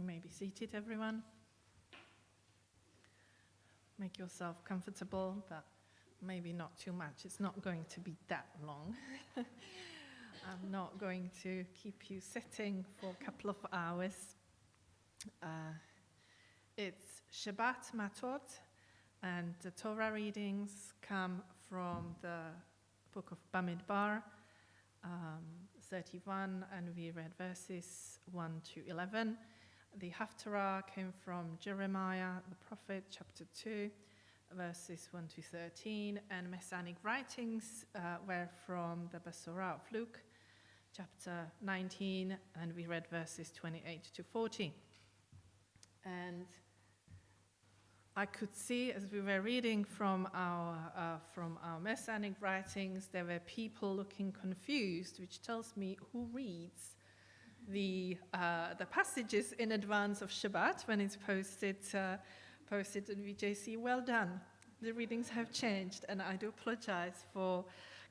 You may be seated, everyone. Make yourself comfortable, but maybe not too much. It's not going to be that long. I'm not going to keep you sitting for a couple of hours. It's Shabbat, Matot, and the Torah readings come from the book of Bamidbar, 31, and we read verses 1 to 11. The Haftarah came from Jeremiah, the prophet, chapter 2, verses 1 to 13, and Messianic writings were from the Besorah of Luke, chapter 19, and we read verses 28 to 40. And I could see, as we were reading from our Messianic writings, there were people looking confused, which tells me who reads the passages in advance of Shabbat when it's posted on VJC. Well done. The readings have changed, and I do apologize for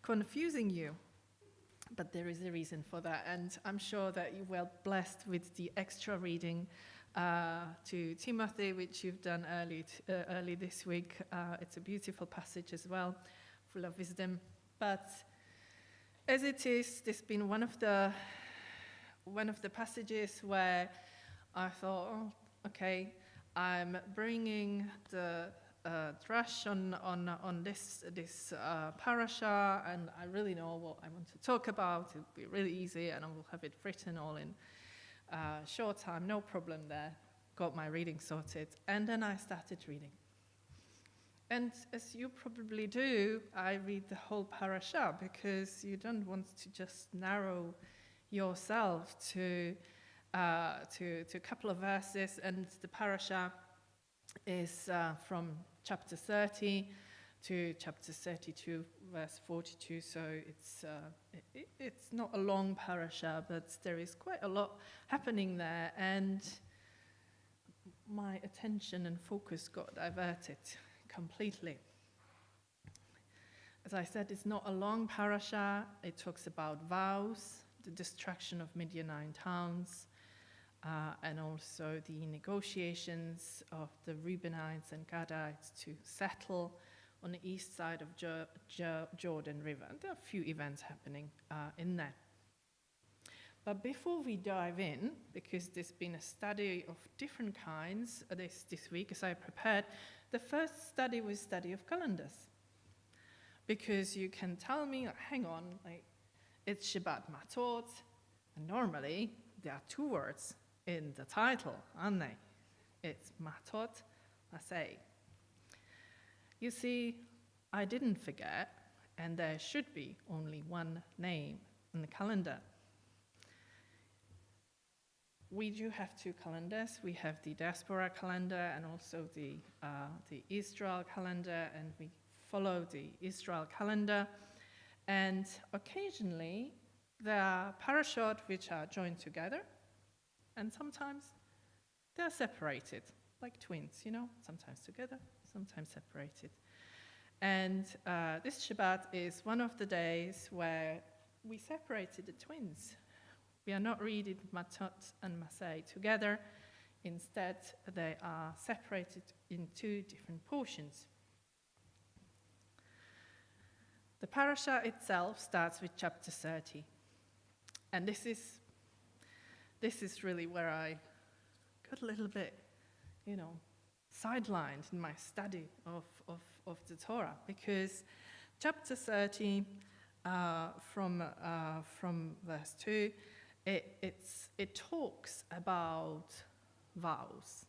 confusing you. But there is a reason for that, and I'm sure that you were blessed with the extra reading to Timothy, which you've done early this week. It's a beautiful passage as well, full of wisdom. But as it is, this has been one of the passages where I thought, oh, okay, I'm bringing the drush on this parasha, and I really know what I want to talk about. It'll be really easy, and I will have it written all in short time, no problem there. Got my reading sorted, and then I started reading. And as you probably do, I read the whole parasha because you don't want to just narrow yourself to a couple of verses, and the parasha is from chapter 30 to chapter 32, verse 42. So it's not a long parasha, but there is quite a lot happening there, and my attention and focus got diverted completely. As I said, it's not a long parasha. It talks about vows, the destruction of Midianite towns, and also the negotiations of the Reubenites and Gadites to settle on the east side of Jordan River. And there are a few events happening in there. But before we dive in, because there's been a study of different kinds this week as I prepared, the first study was study of calendars. Because you can tell me, hang on, it's Shabbat Matot, and normally there are two words in the title, aren't they? It's Matot, Masei. You see, I didn't forget, and there should be only one name in the calendar. We do have two calendars. We have the diaspora calendar and also the Israel calendar, and we follow the Israel calendar. And occasionally, there are parashot which are joined together, and sometimes they are separated, like twins, sometimes together, sometimes separated. And this Shabbat is one of the days where we separated the twins. We are not reading Matot and Masei together. Instead, they are separated in two different portions. The parasha itself starts with chapter 30. And this is really where I got a little bit, sidelined in my study of the Torah, because chapter 30 from verse 2, it talks about vows.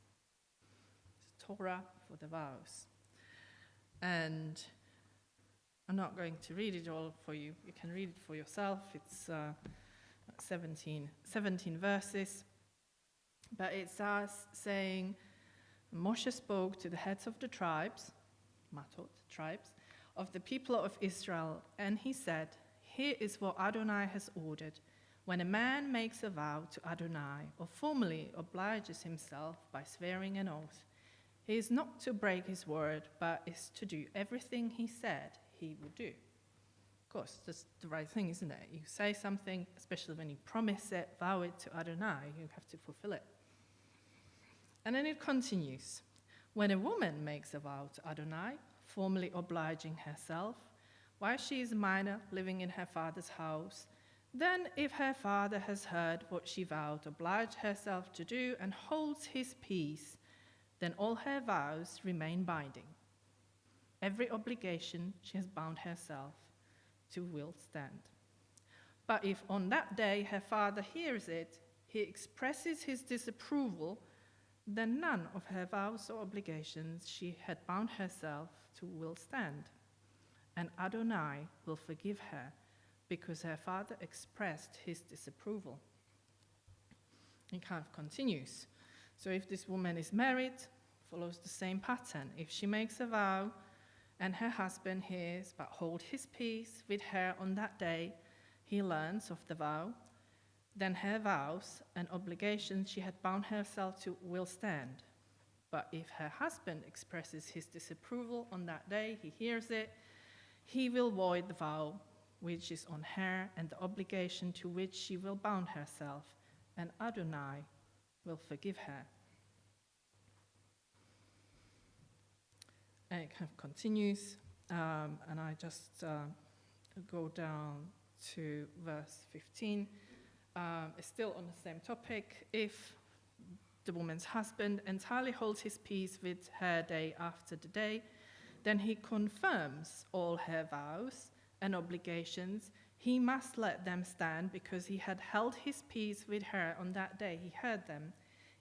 It's Torah for the vows. And I'm not going to read it all for you. You can read it for yourself. It's 17 verses. But it starts saying, Moshe spoke to the heads of the tribes, Matot, tribes, of the people of Israel, and he said, here is what Adonai has ordered. When a man makes a vow to Adonai or formally obliges himself by swearing an oath, he is not to break his word, but is to do everything he said he would do. Of course, that's the right thing, isn't it? You say something, especially when you promise it, vow it to Adonai, you have to fulfill it. And then it continues. When a woman makes a vow to Adonai, formally obliging herself, while she is a minor living in her father's house, then if her father has heard what she vowed, obliged herself to do, and holds his peace, then all her vows remain binding. Every obligation she has bound herself to will stand. But if on that day her father hears it, he expresses his disapproval, then none of her vows or obligations she had bound herself to will stand. And Adonai will forgive her because her father expressed his disapproval. It kind of continues. So if this woman is married, follows the same pattern. If she makes a vow and her husband hears but hold his peace with her on that day, he learns of the vow, then her vows and obligations she had bound herself to will stand. But if her husband expresses his disapproval on that day, he hears it, he will void the vow which is on her and the obligation to which she will bound herself, and Adonai will forgive her. And it kind of continues, and I just go down to verse 15. It's still on the same topic. If the woman's husband entirely holds his peace with her day after the day, then he confirms all her vows and obligations. He must let them stand because he had held his peace with her on that day he heard them.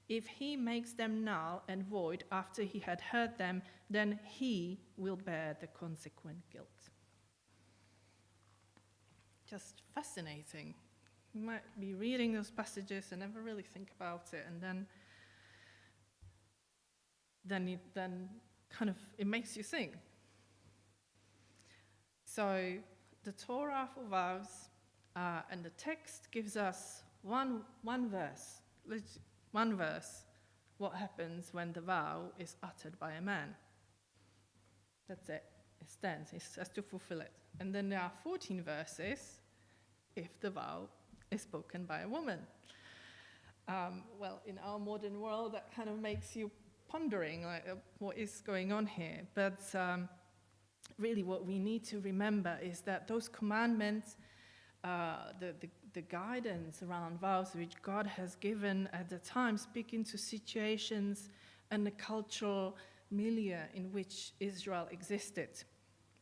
If he makes them null and void after he had heard them, then he will bear the consequent guilt. Just fascinating. You might be reading those passages and never really think about it, and then kind of it makes you think. So the Torah for vows and the text gives us one verse. One verse, what happens when the vow is uttered by a man. That's it. It stands. He has to fulfill it. And then there are 14 verses if the vow is spoken by a woman. Well, in our modern world, that kind of makes you pondering like, what is going on here. But really what we need to remember is that those commandments, the guidance around vows which God has given at the time speak into situations and the cultural milieu in which Israel existed.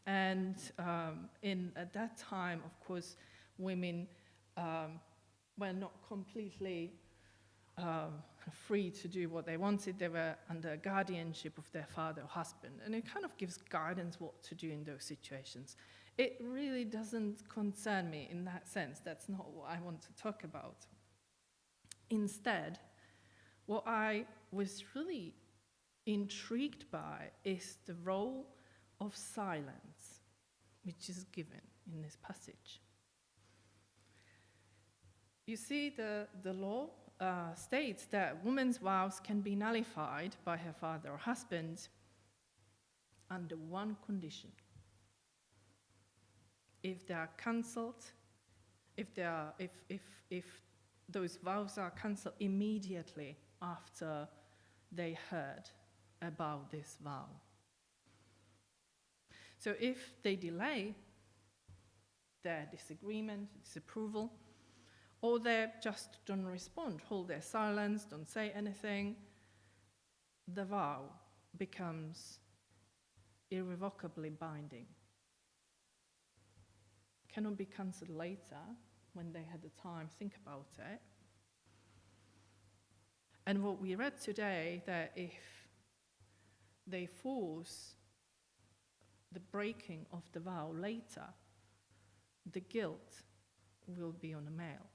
And at that time, of course, women were not completely free to do what they wanted. They were under guardianship of their father or husband. And it kind of gives guidance what to do in those situations. It really doesn't concern me in that sense. That's not what I want to talk about. Instead, what I was really intrigued by is the role of silence, which is given in this passage. You see, the law states that women's vows can be nullified by her father or husband under one condition. If they are cancelled, if those vows are cancelled immediately after they heard about this vow. So if they delay their disagreement, disapproval, or they just don't respond, hold their silence, don't say anything, the vow becomes irrevocably binding. Cannot be cancelled later when they had the time to think about it. And what we read today, that if they force the breaking of the vow later, the guilt will be on the male,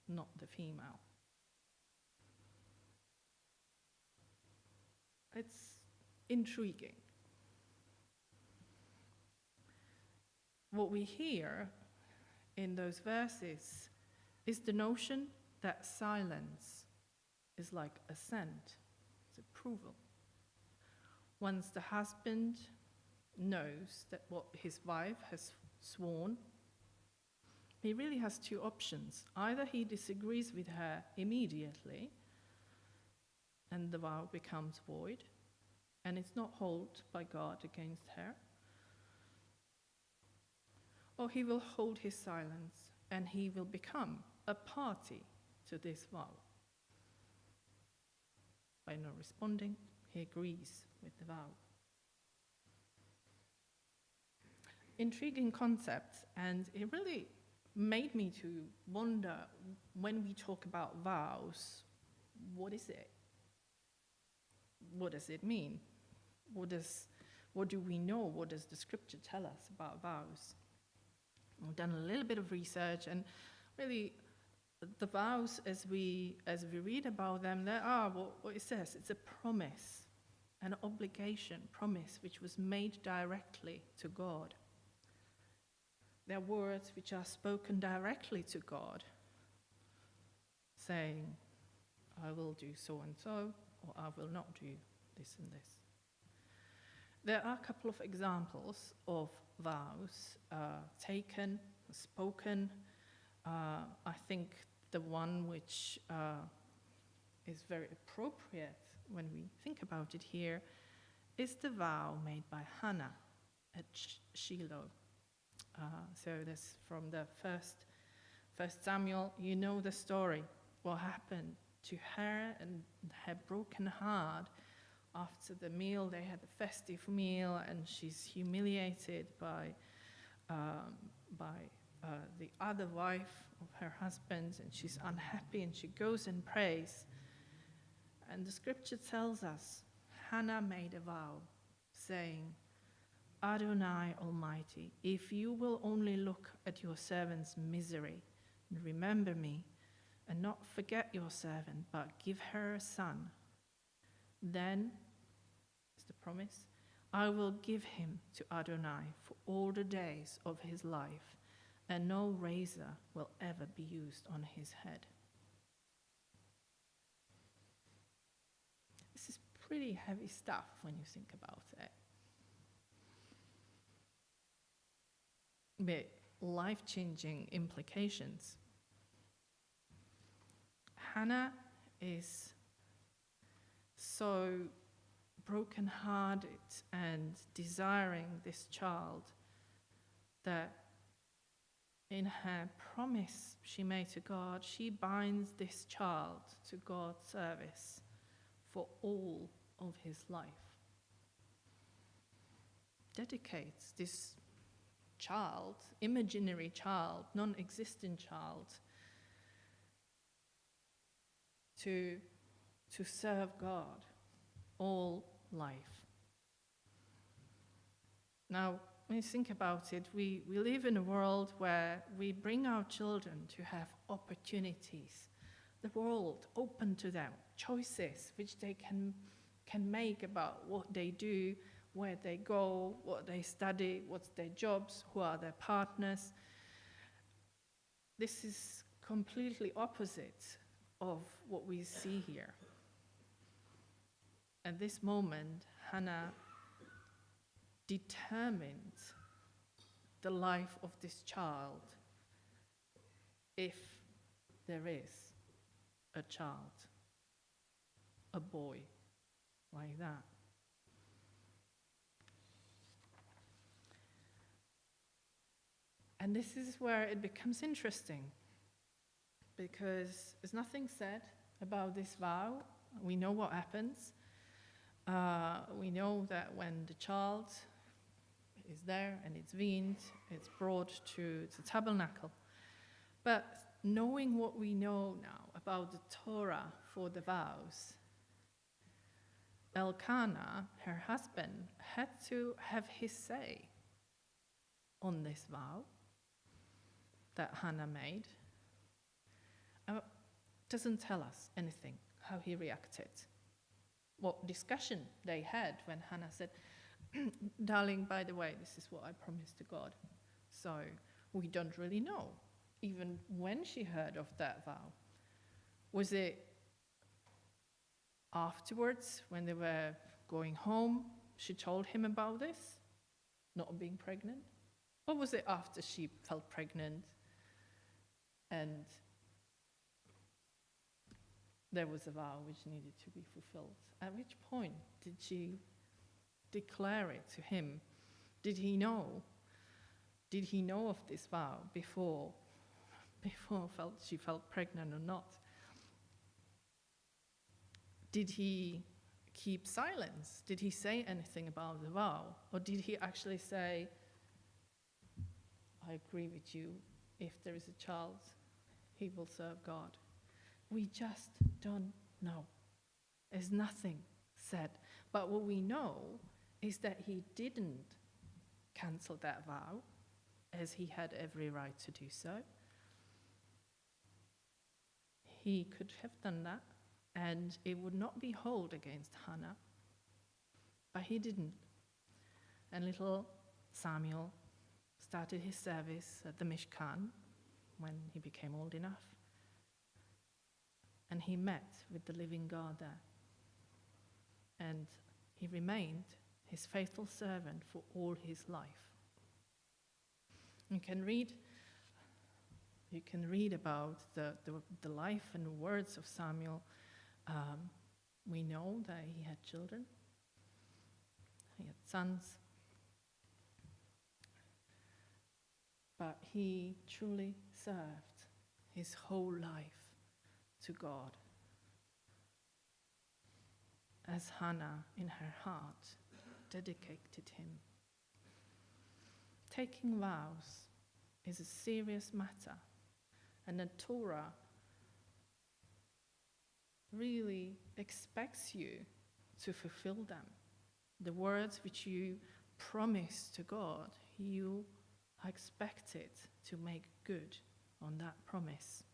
not the female. It's intriguing. What we hear in those verses is the notion that silence is like assent, it's approval. Once the husband knows that what his wife has sworn, he really has two options. Either he disagrees with her immediately, and the vow becomes void, and it's not held by God against her. Or he will hold his silence, and he will become a party to this vow. By not responding, he agrees with the vow. Intriguing concept, and it really made me to wonder, when we talk about vows, what is it? What does it mean? What do we know? What does the scripture tell us about vows? I've done a little bit of research, and really the vows, as we read about them, they are what it says. It's a promise, an obligation, promise, which was made directly to God. They're words which are spoken directly to God, saying, I will do so and so, or I will not do this and this. There are a couple of examples of vows taken, spoken. I think the one which is very appropriate when we think about it here is the vow made by Hannah at Shiloh. So that's from the first Samuel. You know the story, what happened to her and her broken heart. After the meal, they had a festive meal, and she's humiliated by the other wife of her husband, and she's unhappy, and she goes and prays. And the scripture tells us Hannah made a vow, saying, Adonai Almighty, if you will only look at your servant's misery and remember me, and not forget your servant, but give her a son, then, is the promise, I will give him to Adonai for all the days of his life, and no razor will ever be used on his head. This is pretty heavy stuff when you think about it. But life-changing implications. Hannah is so broken-hearted and desiring this child that in her promise she made to God, she binds this child to God's service for all of his life. Dedicates this child, imaginary child, non-existent child, to serve God all life. Now, when you think about it, we live in a world where we bring our children to have opportunities, the world open to them, choices which they can make about what they do, where they go, what they study, what's their jobs, who are their partners. This is completely opposite of what we see here. At this moment, Hannah determined the life of this child, if there is a child, a boy, like that. And this is where it becomes interesting, because there's nothing said about this vow. We know what happens. We know that when the child is there and it's weaned, it's brought to the tabernacle. But knowing what we know now about the Torah for the vows, Elkanah, her husband, had to have his say on this vow that Hannah made. Doesn't tell us anything how he reacted, what discussion they had when Hannah said, darling, by the way, this is what I promised to God. So we don't really know, even when she heard of that vow. Was it afterwards, when they were going home, she told him about this, not being pregnant? Or was it after she felt pregnant and there was a vow which needed to be fulfilled. At which point did she declare it to him? Did he know? Did he know of this vow before she felt pregnant or not? Did he keep silence? Did he say anything about the vow? Or did he actually say, I agree with you, if there is a child, he will serve God? We just don't know. There's nothing said. But what we know is that he didn't cancel that vow, as he had every right to do so. He could have done that, and it would not be held against Hannah, but he didn't. And little Samuel started his service at the Mishkan when he became old enough, and he met with the living God there. And he remained his faithful servant for all his life. You can read about the life and words of Samuel. We know that he had children. He had sons. But he truly served his whole life to God, as Hannah in her heart dedicated him. Taking vows is a serious matter, and the Torah really expects you to fulfill them. The words which you promise to God, you are expected to make good on that promise.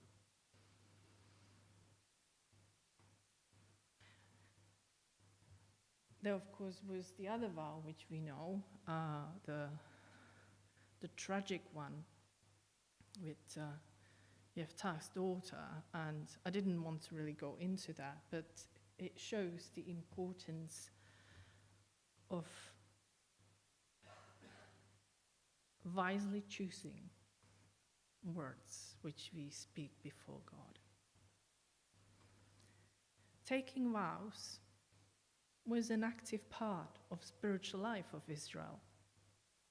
There, of course, was the other vow which we know, the tragic one with Yeftah's daughter, and I didn't want to really go into that, but it shows the importance of wisely choosing words which we speak before God. Taking vows was an active part of spiritual life of Israel.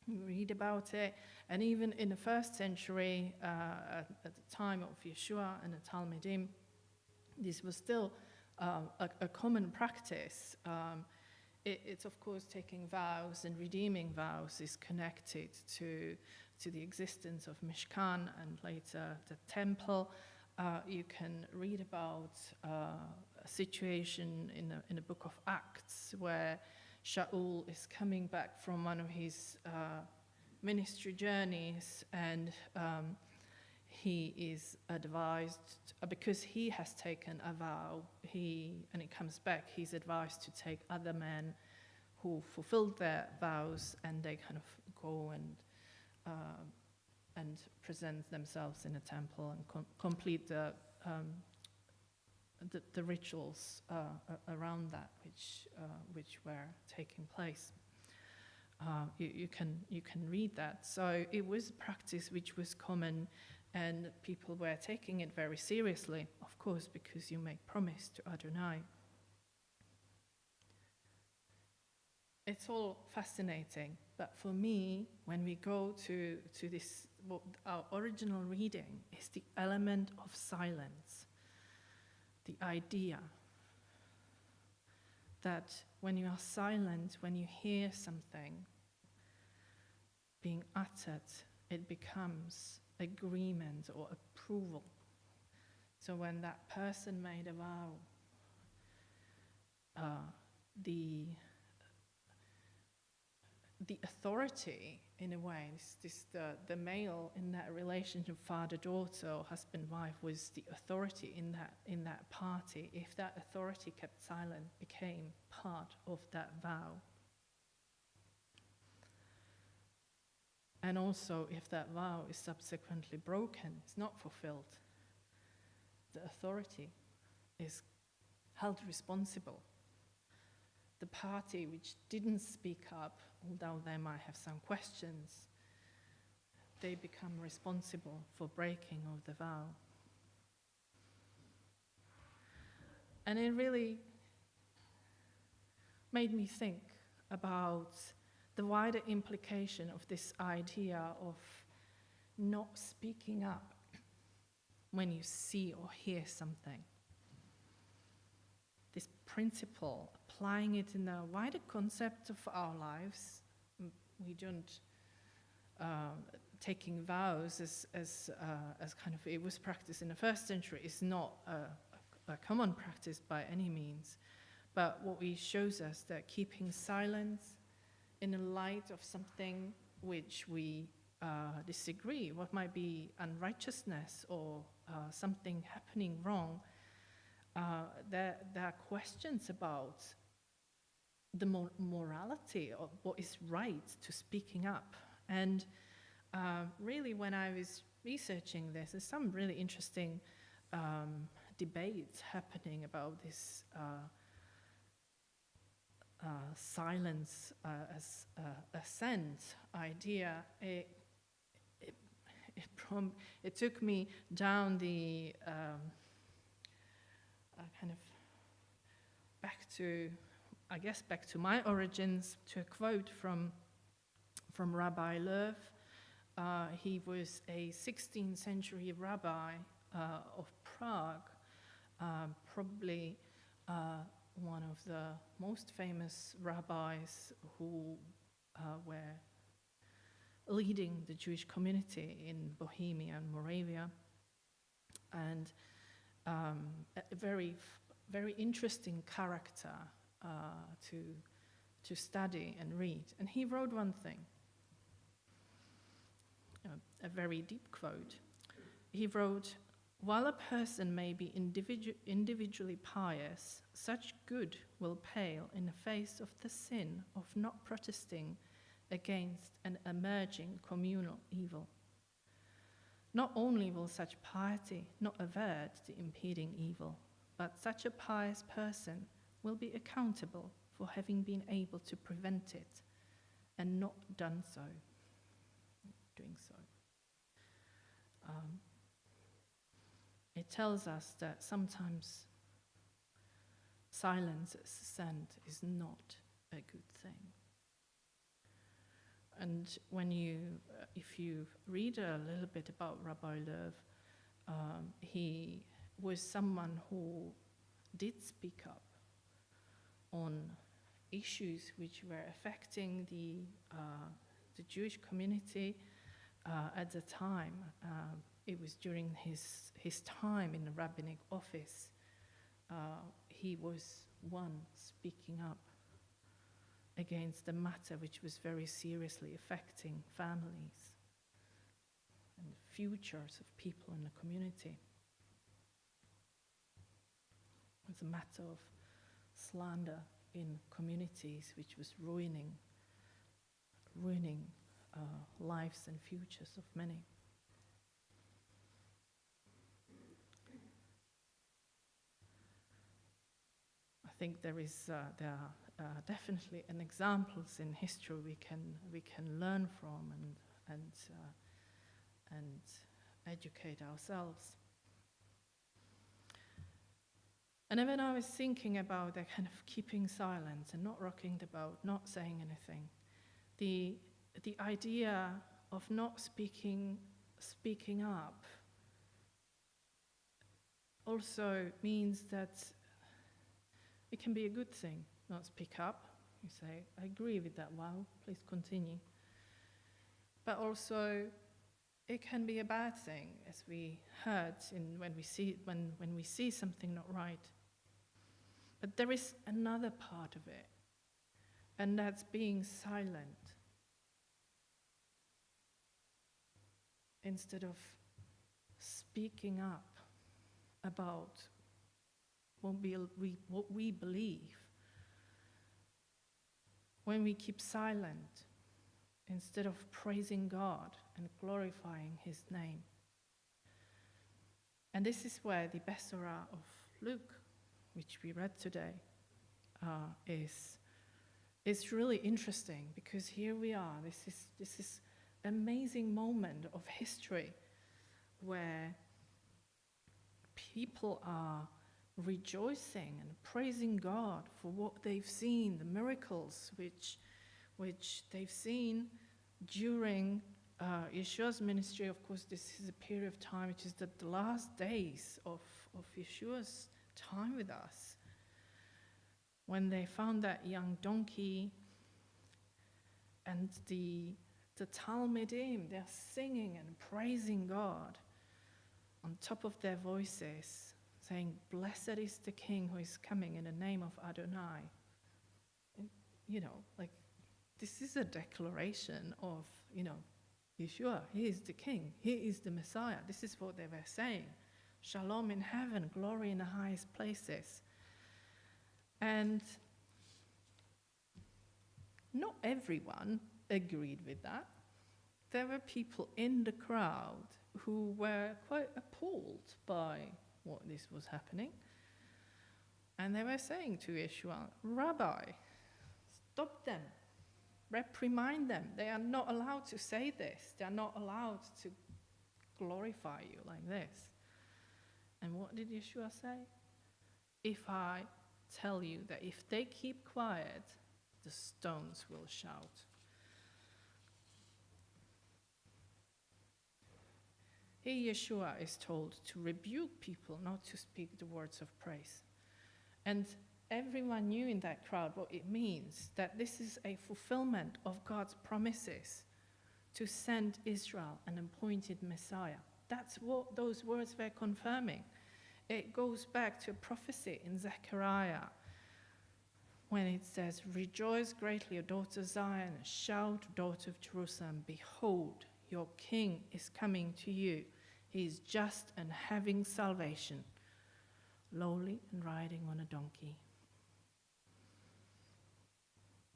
We read about it, and even in the first century, at the time of Yeshua and the Talmudim, this was still a common practice. It's of course taking vows and redeeming vows is connected to the existence of Mishkan and later the temple. You can read about a situation in the book of Acts where Shaul is coming back from one of his ministry journeys, and he is advised, because he has taken a vow, and he comes back, he's advised to take other men who fulfilled their vows, and they kind of go and present themselves in a temple and complete the rituals around that which were taking place. You can read that. So it was a practice which was common, and people were taking it very seriously, of course, because you make promise to Adonai. It's all fascinating, but for me, when we go to this, our original reading is the element of silence. The idea that when you are silent, when you hear something being uttered, it becomes agreement or approval. So when that person made a vow, the authority, in a way, the male in that relationship, father-daughter or husband-wife, was the authority in that party. If that authority kept silent, became part of that vow. And also, if that vow is subsequently broken, it's not fulfilled, the authority is held responsible. The party which didn't speak up, although they might have some questions, they become responsible for breaking of the vow. And it really made me think about the wider implication of this idea of not speaking up when you see or hear something. This principle, applying it in the wider concept of our lives. We don't taking vows as kind of it was practiced in the first century is not a common practice by any means. But what it shows us that keeping silence in the light of something which we disagree, what might be unrighteousness or something happening wrong, there are questions about the morality of what is right to speaking up. And really, when I was researching this, there's some really interesting debates happening about this silence as assent idea. It took me down the kind of back to my origins, to a quote from Rabbi Lev. He was a 16th century rabbi of Prague, probably one of the most famous rabbis who were leading the Jewish community in Bohemia and Moravia, and a very, very interesting character to study and read. And he wrote one thing, a very deep quote. He wrote, "While a person may be individually pious, such good will pale in the face of the sin of not protesting against an emerging communal evil. Not only will such piety not avert the impeding evil, but such a pious person will be accountable for having been able to prevent it and not doing so. It tells us that sometimes silence as assent is not a good thing. And when if you read a little bit about Rabbi Lev, he was someone who did speak up on issues which were affecting the Jewish community at the time. It was during his time in the rabbinic office. He was one speaking up against the matter which was very seriously affecting families and the futures of people in the community. It was a matter of slander in communities which was ruining lives and futures of many. I think there are definitely examples in history we can learn from and educate ourselves. And then when I was thinking about that kind of keeping silence and not rocking the boat, not saying anything, the idea of not speaking up also means that it can be a good thing, not speak up. You say, I agree with that, wow, please continue. But also, it can be a bad thing, as we heard when we see something not right. But there is another part of it, and that's being silent instead of speaking up about what we believe. When we keep silent instead of praising God and glorifying His name. And this is where the Besorah of Luke, which we read today, is really interesting, because here we are. This is amazing moment of history where people are rejoicing and praising God for what they've seen, the miracles which they've seen during Yeshua's ministry. Of course, this is a period of time which is the last days of Yeshua's time with us. When they found that young donkey and the Talmudim, they're singing and praising God on top of their voices, saying, "Blessed is the King who is coming in the name of Adonai." And, this is a declaration of, Yeshua. He is the King. He is the Messiah. This is what they were saying. Shalom in heaven, glory in the highest places. And not everyone agreed with that. There were people in the crowd who were quite appalled by what this was happening. And they were saying to Yeshua, "Rabbi, stop them, reprimand them. They are not allowed to say this. They are not allowed to glorify you like this." And what did Yeshua say? "If I tell you that if they keep quiet, the stones will shout." Here Yeshua is told to rebuke people, not to speak the words of praise. And everyone knew in that crowd what it means, that this is a fulfillment of God's promises to send Israel an appointed Messiah. That's what those words were confirming. It goes back to a prophecy in Zechariah when it says, "Rejoice greatly, O daughter of Zion, shout, daughter of Jerusalem, behold, your king is coming to you. He is just and having salvation, lowly and riding on a donkey."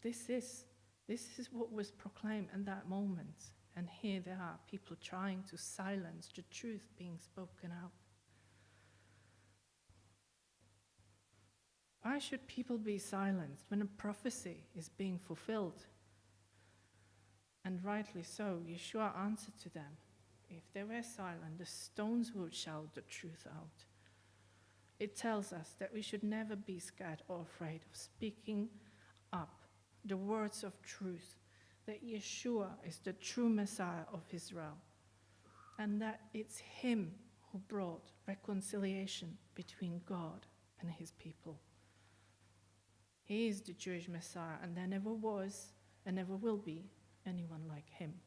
This is what was proclaimed in that moment. And here there are people trying to silence the truth being spoken out. Why should people be silenced when a prophecy is being fulfilled? And rightly so, Yeshua answered to them, if they were silent, the stones would shout the truth out. It tells us that we should never be scared or afraid of speaking up the words of truth, that Yeshua is the true Messiah of Israel, and that it's him who brought reconciliation between God and his people. He is the Jewish Messiah, and there never was and never will be anyone like him.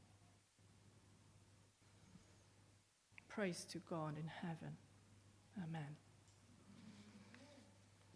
Praise to God in heaven. Amen.